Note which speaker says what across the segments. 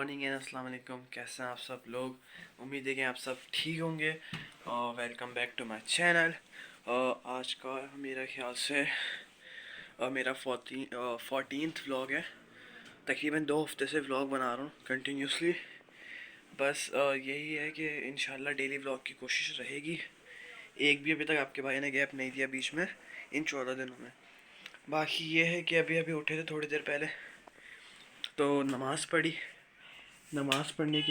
Speaker 1: Morning and अस्सलाम वालेकुम। कैसे हैं आप सब लोग? उम्मीद है कि आप सब ठीक होंगे। और welcome back to my channel. आज का मेरा ख्याल से मेरा 14th व्लॉग है। तकरीबन 2 हफ्ते से व्लॉग बना रहा हूँ कंटिन्यूसली। बस यही है कि इंशाल्लाह डेली व्लॉग की कोशिश रहेगी। एक भी अभी तक आपके भाई ने गैप नहीं दिया बीच में इन 14 दिनों में। बाकी ये है कि अभी अभी उठे थे थोड़ी देर पहले, तो नमाज़ पढ़ी। नमाज़ पढ़ने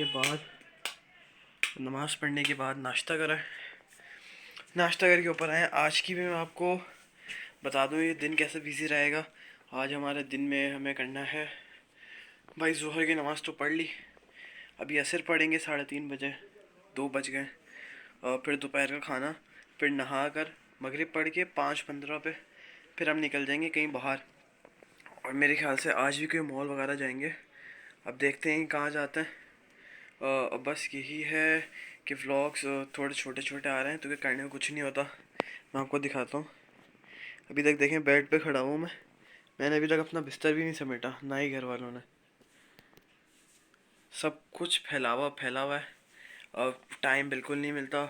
Speaker 1: के बाद नाश्ता करा। नाश्ता करके ऊपर आए। आज की भी मैं आपको बता दूं ये दिन कैसे बिजी रहेगा। आज हमारे दिन में हमें करना है भाई, ज़ोहर की नमाज़ तो पढ़ ली, अभी असर पढ़ेंगे 3:30 बजे, 2 बज गए। और फिर दोपहर का खाना, फिर नहा कर मगरिब पढ़ के 5:15 पे फिर हम निकल जाएंगे कहीं बाहर। और मेरे ख्याल से आज भी कोई मॉल वगैरह जाएंगे। अब देखते हैं कहाँ जाते हैं। बस यही है कि व्लॉग्स थोड़े छोटे छोटे आ रहे हैं, तो कि करने में कुछ नहीं होता। मैं आपको दिखाता हूँ। अभी तक देखें बेड पे खड़ा हूँ मैंने अभी तक अपना बिस्तर भी नहीं समेटा, ना ही घर वालों ने। सब कुछ फैला हुआ है और टाइम बिल्कुल नहीं मिलता।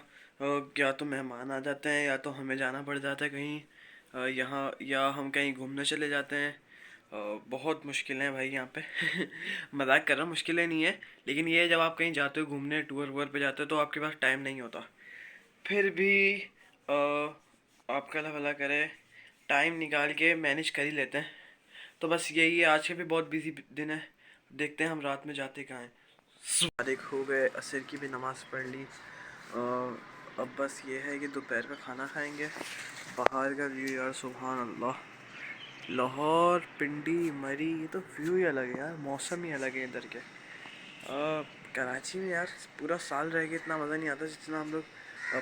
Speaker 1: या तो मेहमान आ जाते हैं या तो हमें जाना पड़ जाता है कहीं यहाँ, या हम कहीं घूमने चले जाते हैं। बहुत मुश्किलें हैं भाई यहाँ पे। मजाक कर रहा हूँ, मुश्किलें नहीं है, लेकिन ये जब आप कहीं जाते हो घूमने, टूर वूर पे जाते हो, तो आपके पास टाइम नहीं होता। फिर भी आपका अल्लाह भला करे, टाइम निकाल के मैनेज कर ही लेते हैं। तो बस यही है, आज का भी बहुत बिजी दिन है। देखते हैं हम रात में जाते कहाँ हैं। फारिग हो गए, असर की भी नमाज़ पढ़ ली। अब बस ये है कि दोपहर का खाना खाएंगे। बाहर का व्यू यार, सुभान अल्लाह। लाहौर, पिंडी, मरी, ये तो व्यू ही अलग है यार, मौसम ही अलग है इधर के। कराची में यार पूरा साल रह के इतना मज़ा नहीं आता जितना हम लोग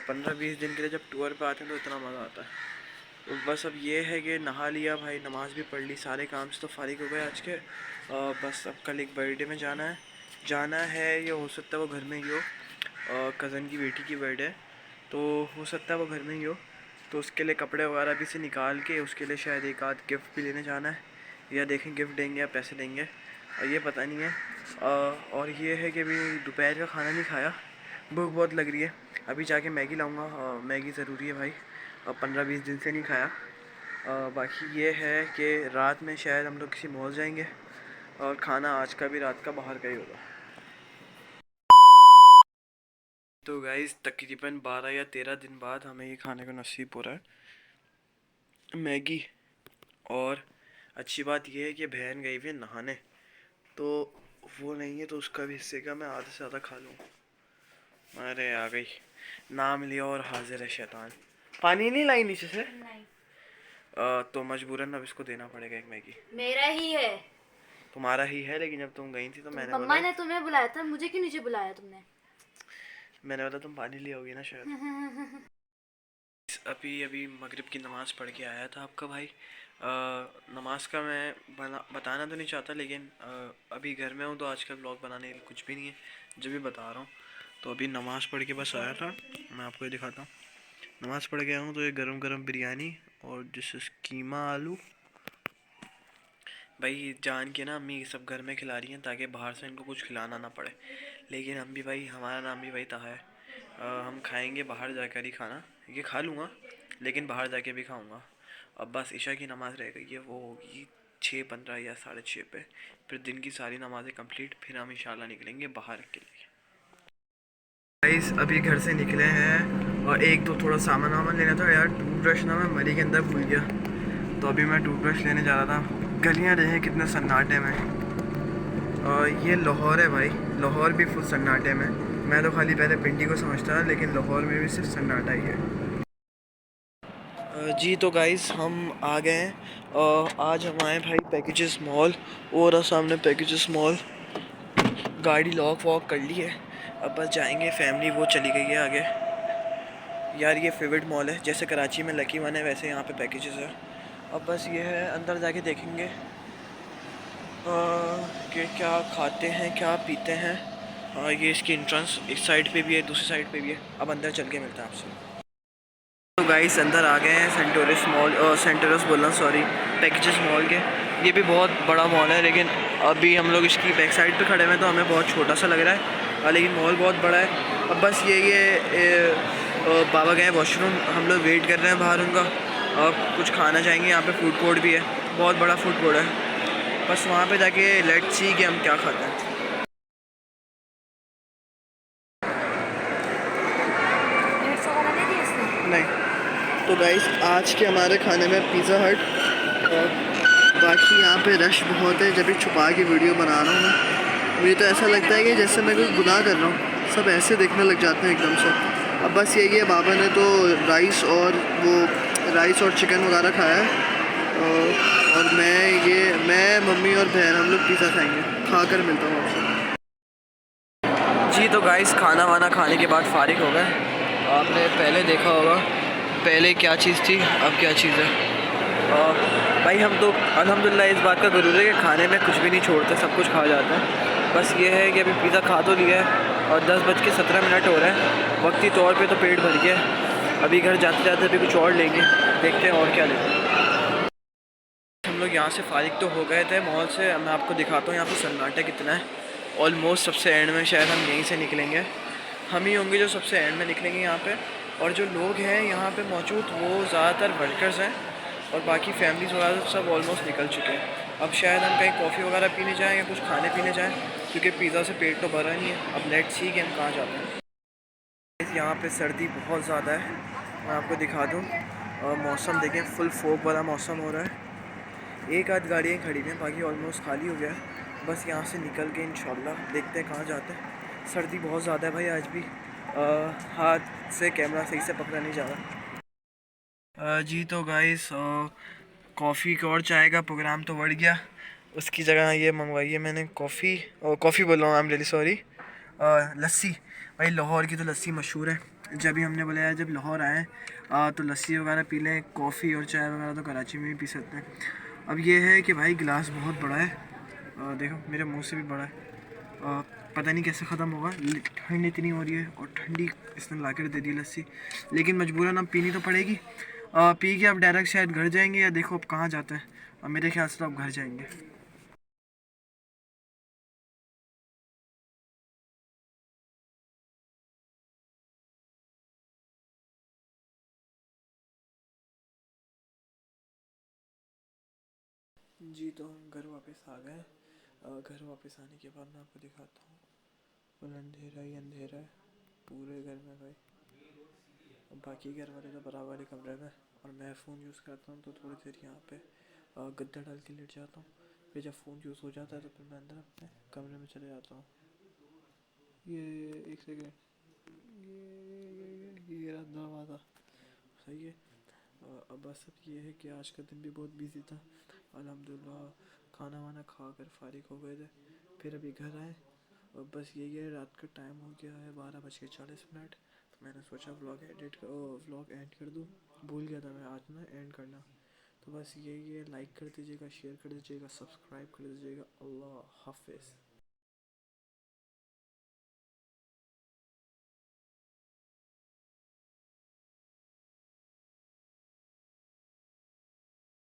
Speaker 1: 15-20 दिन के लिए जब टूर पे आते हैं तो इतना मज़ा आता है। तो बस अब ये है कि नहा लिया भाई, नमाज़ भी पढ़ ली, सारे काम से तो फारिग हो गए आज के। बस अब कल एक बर्थडे में जाना है, या हो सकता है वो घर में ही हो। कज़न की बेटी की बर्थडे, तो हो सकता है वो घर में ही हो। तो उसके लिए कपड़े वगैरह भी से निकाल के उसके लिए शायद एक आध गिफ्ट भी लेने जाना है, या देखें गिफ्ट देंगे या पैसे देंगे, ये पता नहीं है। और ये है कि अभी दोपहर का खाना नहीं खाया, भूख बहुत लग रही है। अभी जाके मैगी लाऊंगा, मैगी ज़रूरी है भाई, 15-20 दिन से नहीं खाया। बाकी ये है कि रात में शायद हम लोग किसी मॉल जाएंगे, और खाना आज का भी रात का बाहर का ही होगा। तो गाइस तकरीबन 12 या 13 दिन बाद हमें ये खाने को नसीब हो रहा है, मैगी। और अच्छी बात यह है कि बहन गई हुई है नहाने, तो वो नहीं है, तो उसका भी हिस्से का मैं आधे से ज़्यादा खा लूँ। अरे आ गई, नाम लिया और हाजिर है शैतान। पानी नहीं लाई नीचे से? नहीं। तो मजबूरन अब इसको देना पड़ेगा एक मैगी।
Speaker 2: मेरा ही है।
Speaker 1: तुम्हारा ही है, लेकिन जब तुम गई थी तो मैंने
Speaker 2: मम्मा
Speaker 1: बोला,
Speaker 2: ने तुम्हें बुलाया था, मुझे क्यों नीचे बुलाया तुमने?
Speaker 1: मैंने बोला तुम पानी ली होगी ना शायद। अभी अभी मगरिब की नमाज़ पढ़ के आया था आपका भाई। नमाज का मैं बताना तो नहीं चाहता, लेकिन अभी घर में हूँ तो आजकल ब्लॉग बनाने के कुछ भी नहीं है, जो भी बता रहा हूँ। तो अभी नमाज़ पढ़ के बस आया था, मैं आपको ये दिखाता हूँ। नमाज़ पढ़ के आया हूँ तो ये गरम गरम बिरयानी और जिससे कीमा आलू, भाई जान के ना अम्मी सब घर में खिला रही हैं ताकि बाहर से इनको कुछ खिलाना ना पड़े। लेकिन हम भी भाई, हमारा नाम भी भाई ताहा है। हम खाएंगे बाहर जाकर ही खाना, ये खा लूँगा लेकिन बाहर जाके भी खाऊँगा। अब बस इशा की नमाज़ रह गई है, वो होगी 6:15 या 6:30 पे। फिर दिन की सारी नमाज़ें कंप्लीट, फिर हम इंशाल्लाह निकलेंगे बाहर के लिए। गाइस अभी घर से निकले हैं, और एक तो थोड़ा सामान वामान लेना था यार। टूथब्रश ना मैं मरी के अंदर भूल गया, तो अभी मैं टूथब्रश लेने जा रहा था। गलियाँ रहे कितने सन्नाटे में। और ये लाहौर है भाई, लाहौर भी फुल सन्नाटे में। मैं तो खाली पहले पिंडी को समझता था, लेकिन लाहौर में भी सिर्फ सन्नाटा ही है। जी तो गाइस हम आ गए हैं। आज हम आए भाई पैकेजेस मॉल, और सामने पैकेजेस मॉल। गाड़ी लॉक वॉक कर ली है, अब बस जाएंगे। फैमिली वो चली गई है आगे। यार ये फेवरेट मॉल है, जैसे कराची में लकी वन है वैसे यहाँ पे पैकेजेस है। अब बस ये है, अंदर जाके देखेंगे कि क्या खाते हैं क्या पीते हैं। ये इसकी इंट्रेंस इस साइड पे भी है, दूसरी साइड पे भी है। अब अंदर चल के मिलता है आपसे। तो गाइस अंदर आ गए हैं सेंटोरस मॉल, सेंटोरस बोलना सॉरी, पैकेजेस मॉल के। ये भी बहुत बड़ा मॉल है, लेकिन अभी हम लोग इसकी बैक साइड पे खड़े हुए हैं तो हमें बहुत छोटा सा लग रहा है, लेकिन मॉल बहुत बड़ा है। अब बस बाबा गए वॉशरूम, हम लोग वेट कर रहे हैं बाहर उनका, और कुछ खाना चाहेंगे। यहाँ पे फूड कोर्ट भी है, बहुत बड़ा फूड कोर्ट है। बस वहाँ पे जाके लेट्स सी कि हम क्या खाते हैं। नहीं तो गाइस, आज के हमारे खाने में पिज़्ज़ा हट, और बाकी यहाँ पे रश बहुत है। जब भी छुपा के वीडियो बना रहा हूँ मैं, मुझे तो ऐसा लगता है कि जैसे मैं कोई गुनाह कर रहा हूँ, सब ऐसे देखने लग जाते हैं एकदम से। अब बस यही है, बाबा ने तो राइस और चिकन वगैरह खाया है, और मैं मम्मी और बहन हम लोग पिज़्ज़ा खाएंगे। खा कर मिलता हूँ आपसे। जी तो गाइस, खाना वाना खाने के बाद फारिग हो गए। आपने पहले देखा होगा पहले क्या चीज़ थी, अब क्या चीज़ है। भाई हम तो अल्हम्दुलिल्लाह इस बात का गुरूर है कि खाने में कुछ भी नहीं छोड़ते, सब कुछ खा जाते हैं। बस ये है कि अभी पिज़्ज़ा खा तो लिया है और 10:17 हो रहे हैं। वक्ती तौर पे तो पेट भर गया है। अभी घर जाते जाते अभी कुछ और लेंगे, देखते हैं और क्या लेते हैं। हम लोग यहाँ से फारिग तो हो गए थे मॉल से। मैं आपको दिखाता हूँ यहाँ पे सन्नाटा कितना है। ऑलमोस्ट सबसे एंड में शायद हम यहीं से निकलेंगे, हम ही होंगे जो सबसे एंड में निकलेंगे यहाँ पे। और जो लोग हैं यहाँ पे मौजूद वो ज़्यादातर वर्कर्स हैं, और बाकी फैमिलीज़ वगैरह सब ऑलमोस्ट निकल चुके हैं। अब शायद हम कहीं कॉफ़ी वगैरह पीने जाएँ या कुछ खाने पीने जाएँ, क्योंकि पिज़्ज़ा से पेट तो भरा नहीं है। अब लेट्स सी कि हम कहाँ जाते हैं। यहाँ पे सर्दी बहुत ज़्यादा है, मैं आपको दिखा दूँ। और मौसम देखें, फुल फोग वाला मौसम हो रहा है। एक आध गाड़ियाँ खड़ी हैं, बाकी ऑलमोस्ट खाली हो गया है। बस यहाँ से निकल के इंशाल्लाह देखते हैं कहाँ जाते हैं। सर्दी बहुत ज़्यादा है भाई आज भी। हाथ से कैमरा सही से पकड़ा नहीं जा रहा। जी तो गाइस, कॉफ़ी का और चाय का प्रोग्राम तो बढ़ गया। उसकी जगह ये मंगवाई है मैंने कॉफ़ी बोल रहा हूँ, आई एम रियली सॉरी। लस्सी, भाई लाहौर की तो लस्सी मशहूर है। जब भी हमने बोला जब लाहौर आए तो लस्सी वगैरह पी लें। कॉफ़ी और चाय वगैरह तो कराची में भी पी सकते हैं। अब ये है कि भाई गिलास बहुत बड़ा है, देखो मेरे मुंह से भी बड़ा है। पता नहीं कैसे ख़त्म होगा, ठंड इतनी हो रही है और ठंडी इसने ला कर दे दी लस्सी, लेकिन मजबूरन अब पीनी तो पड़ेगी। पी के अब डायरेक्ट शायद घर जाएंगे, या देखो अब कहाँ जाते हैं। और मेरे ख्याल से तो अब घर जाएंगे। जी तो हम घर वापस आ गए। घर वापस आने के बाद मैं आपको दिखाता हूँ, फुल अंधेरा ही अंधेरा है पूरे घर में भाई। बाकी घर वाले तो बराबर वाले कमरे में, और मैं फ़ोन यूज़ करता हूँ तो थोड़ी देर यहाँ पे गद्दा डाल के लेट जाता हूँ। फिर जब फ़ोन यूज़ हो जाता है तो फिर मैं अंदर अपने कमरे में चले जाता हूँ। ये एक सेकेंड, ये रहा दरवाज़ा, सही है। अब बस अब ये है कि आज का दिन भी बहुत बिजी था। अल्हम्दुलिल्लाह खाना वाना खा कर फारिग हो गए थे, फिर अभी घर आए। और बस यही है, रात का टाइम हो गया है 12:40। तो मैंने सोचा व्लॉग एंड कर दूँ, भूल गया था मैं आज ना एंड करना। तो बस यही है, लाइक कर दीजिएगा, शेयर कर दीजिएगा, सब्सक्राइब कर दीजिएगा। अल्लाह हाफिज़।